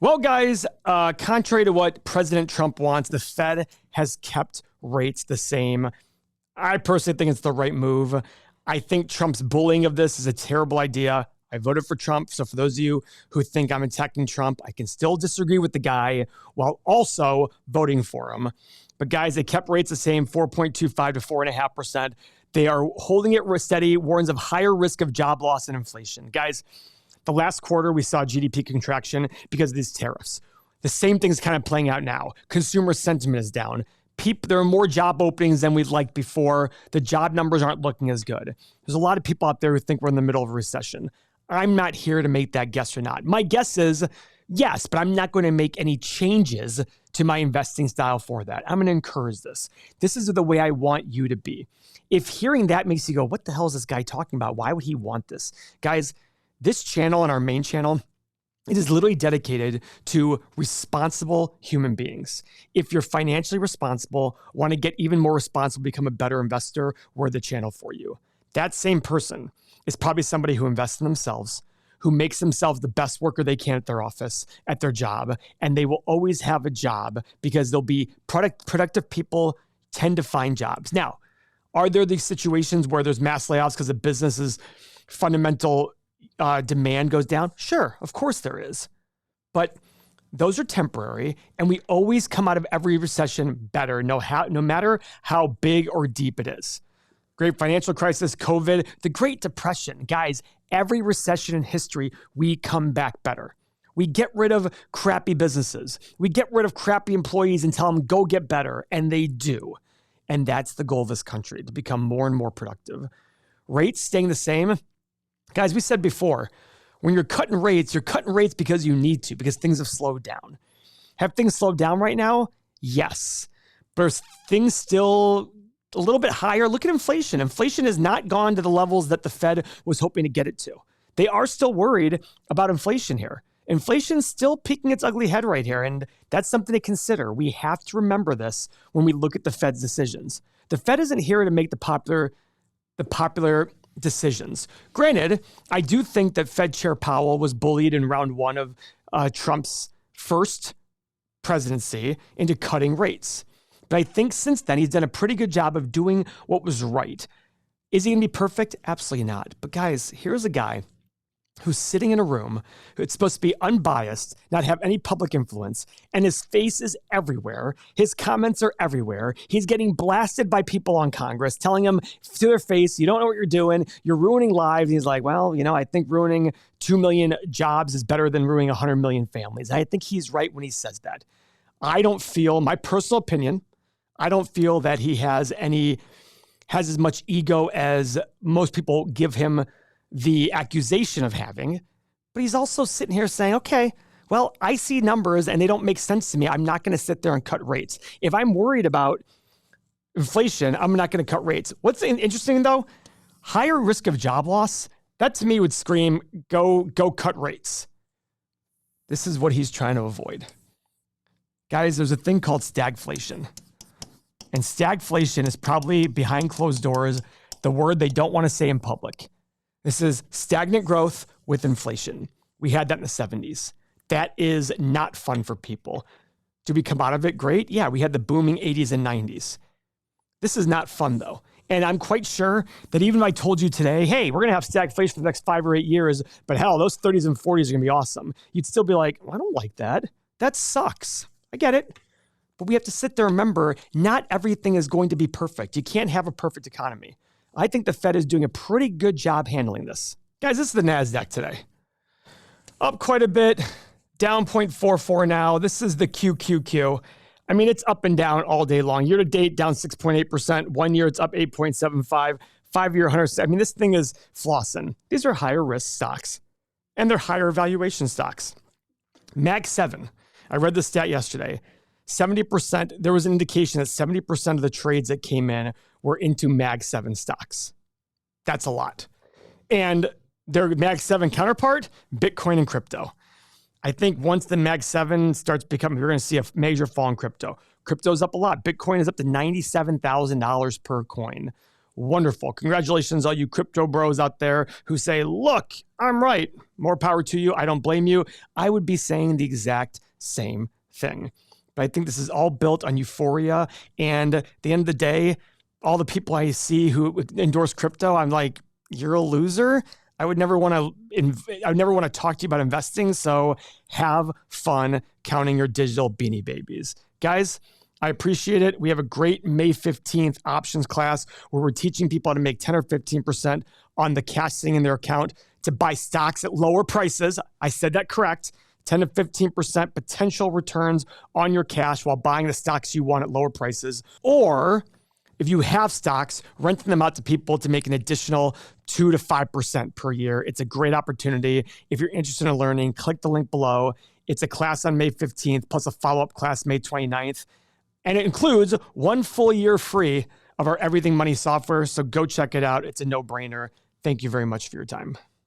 Well, guys, contrary to what President Trump wants, the Fed has kept rates the same. I personally think it's the right move. I think Trump's bullying of this is a terrible idea. I voted for Trump. So for those of you who think I'm attacking Trump, I can still disagree with the guy while also voting for him. But guys, they kept rates the same, 4.25 to 4.5%. They are holding it steady, warns of higher risk of job loss and inflation. Guys, the last quarter, we saw GDP contraction because of these tariffs. The same thing's kind of playing out now. Consumer sentiment is down. There are more job openings than we'd like before. The job numbers aren't looking as good. There's a lot of people out there who think we're in the middle of a recession. I'm not here to make that guess or not. My guess is yes, but I'm not going to make any changes to my investing style for that. I'm going to encourage this. This is the way I want you to be. If hearing that makes you go, what the hell is this guy talking about? Why would he want this? Guys, this channel and our main channel, it is literally dedicated to responsible human beings. If you're financially responsible, want to get even more responsible, become a better investor, we're the channel for you. That same person is probably somebody who invests in themselves, who makes themselves the best worker they can at their office, at their job, and they will always have a job because they'll be productive people tend to find jobs. Now, are there these situations where there's mass layoffs because the business's fundamental demand goes down? Sure, of course there is. But those are temporary, and we always come out of every recession better, no matter how big or deep it is. Great financial crisis, COVID, the Great Depression. Guys, every recession in history, we come back better. We get rid of crappy businesses. We get rid of crappy employees and tell them, go get better. And they do. And that's the goal of this country, to become more and more productive. Rates staying the same. Guys, we said before, when you're cutting rates because you need to, because things have slowed down. Have things slowed down right now? Yes. But are things still a little bit higher? Look at inflation. Inflation has not gone to the levels that the Fed was hoping to get it to. They are still worried about inflation here. Inflation's still peeking its ugly head right here, and that's something to consider. We have to remember this when we look at the Fed's decisions. The Fed isn't here to make the popular decisions. Granted, I do think that Fed Chair Powell was bullied in round one of Trump's first presidency into cutting rates. But I think since then, he's done a pretty good job of doing what was right. Is he going to be perfect? Absolutely not. But guys, here's a guy who's sitting in a room, who's supposed to be unbiased, not have any public influence, and his face is everywhere. His comments are everywhere. He's getting blasted by people on Congress, telling him to their face, you don't know what you're doing, you're ruining lives. And he's like, well, I think ruining 2 million jobs is better than ruining 100 million families. I think he's right when he says that. I don't feel, my personal opinion, I don't feel that he has as much ego as most people give him the accusation of having, but he's also sitting here saying, okay, well, I see numbers and they don't make sense to me. I'm not going to sit there and cut rates. If I'm worried about inflation, I'm not going to cut rates. What's interesting though, higher risk of job loss, that to me would scream, go cut rates. This is what he's trying to avoid. Guys, there's a thing called stagflation. And stagflation is probably behind closed doors, the word they don't want to say in public. This is stagnant growth with inflation. We had that in the 70s. That is not fun for people. Did we come out of it great? Yeah, we had the booming 80s and 90s. This is not fun though. And I'm quite sure that even if I told you today, hey, we're going to have stagflation for the next 5 or 8 years, but hell, those 30s and 40s are going to be awesome. You'd still be like, well, I don't like that. That sucks. I get it. But we have to sit there and remember, not everything is going to be perfect. You can't have a perfect economy. I think the Fed is doing a pretty good job handling this. Guys, this is the NASDAQ today. Up quite a bit, down 0.44 now. This is the QQQ. I mean, it's up and down all day long. Year to date, down 6.8%. 1 year, it's up 8.75. 5 year, 100. I mean, this thing is flossing. These are higher risk stocks, and they're higher valuation stocks. Mag 7. I read the stat yesterday. 70%, there was an indication that 70% of the trades that came in were into Mag 7 stocks. That's a lot. And their Mag 7 counterpart, Bitcoin and crypto. I think once the Mag 7 starts becoming, you're going to see a major fall in crypto. Crypto's up a lot. Bitcoin is up to $97,000 per coin. wonderful. Congratulations, all you crypto bros out there who say, look, I'm right. More power to you. I don't blame you. I would be saying the exact same thing. But I think this is all built on euphoria. And at the end of the day, all the people I see who endorse crypto, I'm like, you're a loser. I would never want to talk to you about investing. So have fun counting your digital beanie babies. Guys, I appreciate it. We have a great May 15th options class where we're teaching people how to make 10 or 15% on the cash sitting in their account to buy stocks at lower prices. I said that correct. 10 to 15% potential returns on your cash while buying the stocks you want at lower prices. Or if you have stocks, renting them out to people to make an additional 2 to 5% per year. It's a great opportunity. If you're interested in learning, click the link below. It's a class on May 15th plus a follow-up class May 29th. And it includes 1 full year free of our Everything Money software. So go check it out. It's a no-brainer. Thank you very much for your time.